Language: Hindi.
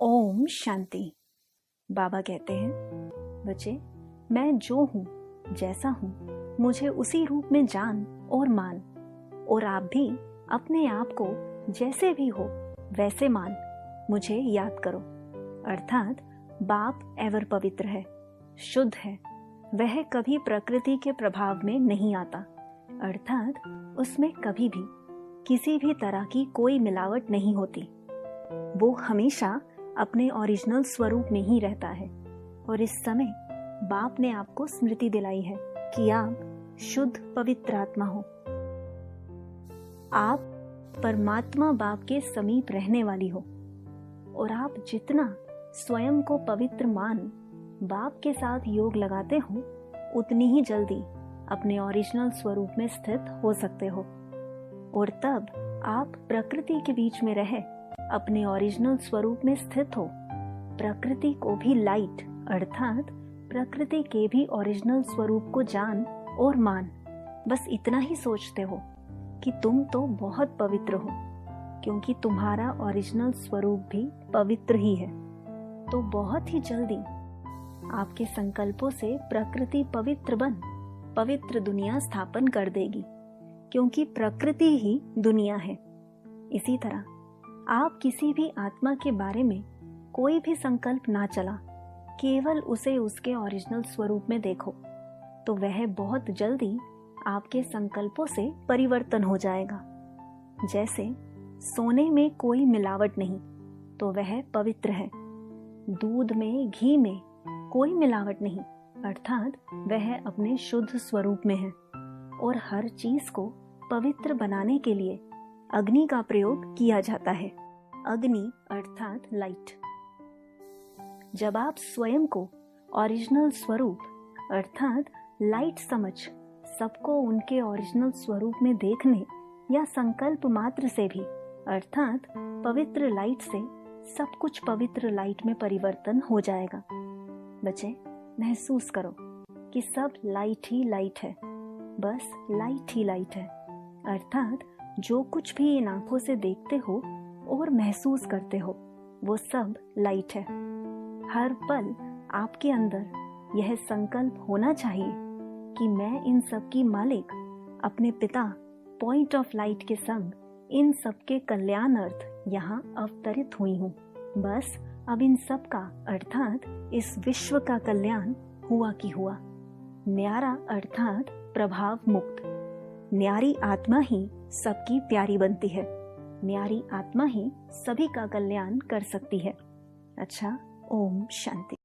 ओम शांति। बाबा कहते हैं, बच्चे, मैं जो हूँ, जैसा हूँ, मुझे उसी रूप में जान और मान। और आप भी अपने आप को जैसे भी हो वैसे मान, मुझे याद करो। अर्थात बाप एवर पवित्र है, शुद्ध है। वह कभी प्रकृति के प्रभाव में नहीं आता, अर्थात उसमें कभी भी किसी भी तरह की कोई मिलावट नहीं होती। वो हमेशा अपने ओरिजिनल स्वरूप में ही रहता है। और इस समय बाप ने आपको स्मृति दिलाई है कि आप शुद्ध पवित्र आत्मा हो। आप परमात्मा बाप के समीप रहने वाली हो। और आप जितना स्वयं को पवित्र मान बाप के साथ योग लगाते हो, उतनी ही जल्दी अपने ओरिजिनल स्वरूप में स्थित हो सकते हो। और तब आप प्रकृति के बीच में रहे अपने ओरिजिनल स्वरूप में स्थित हो। प्रकृति को भी लाइट, अर्थात प्रकृति के भी ओरिजिनल स्वरूप को जान और मान। बस इतना ही सोचते हो कि तुम तो बहुत पवित्र हो, क्योंकि तुम्हारा ओरिजिनल स्वरूप भी पवित्र ही है। तो बहुत ही जल्दी आपके संकल्पों से प्रकृति पवित्र बन पवित्र दुनिया स्थापन कर देगी, क्योंकि प्रकृति ही दुनिया है। इसी तरह आप किसी भी आत्मा के बारे में कोई भी संकल्प ना चला, केवल उसे उसके ओरिजिनल स्वरूप में देखो, तो वह बहुत जल्दी आपके संकल्पों से परिवर्तन हो जाएगा। जैसे सोने में कोई मिलावट नहीं, तो वह पवित्र है। दूध में, घी में कोई मिलावट नहीं, अर्थात वह अपने शुद्ध स्वरूप में है। और हर चीज को पवित्र बनाने के लिए अग्नि का प्रयोग किया जाता है। अग्नि अर्थात लाइट। जब आप स्वयं को ओरिजिनल स्वरूप अर्थात लाइट समझ सबको उनके ओरिजिनल स्वरूप में देखने या संकल्प मात्र से भी अर्थात पवित्र लाइट से सब कुछ पवित्र लाइट में परिवर्तन हो जाएगा। बच्चे, महसूस करो कि सब लाइट ही लाइट है, बस लाइट ही लाइट है। अर्थात जो कुछ भी इन आंखों से देखते हो और महसूस करते हो, वो सब लाइट है। हर पल आपके अंदर यह संकल्प होना चाहिए कि मैं इन सब की मालिक, अपने पिता पॉइंट ऑफ लाइट के संग इन सब के कल्याण अर्थ यहाँ अवतरित हुई हूँ। बस अब इन सब का अर्थात इस विश्व का कल्याण हुआ कि हुआ। न्यारा अर्थात प्रभाव मुक्त। न्यारी आत्मा ही सबकी प्यारी बनती है। न्यारी आत्मा ही सभी का कल्याण कर सकती है। अच्छा, ओम शांति।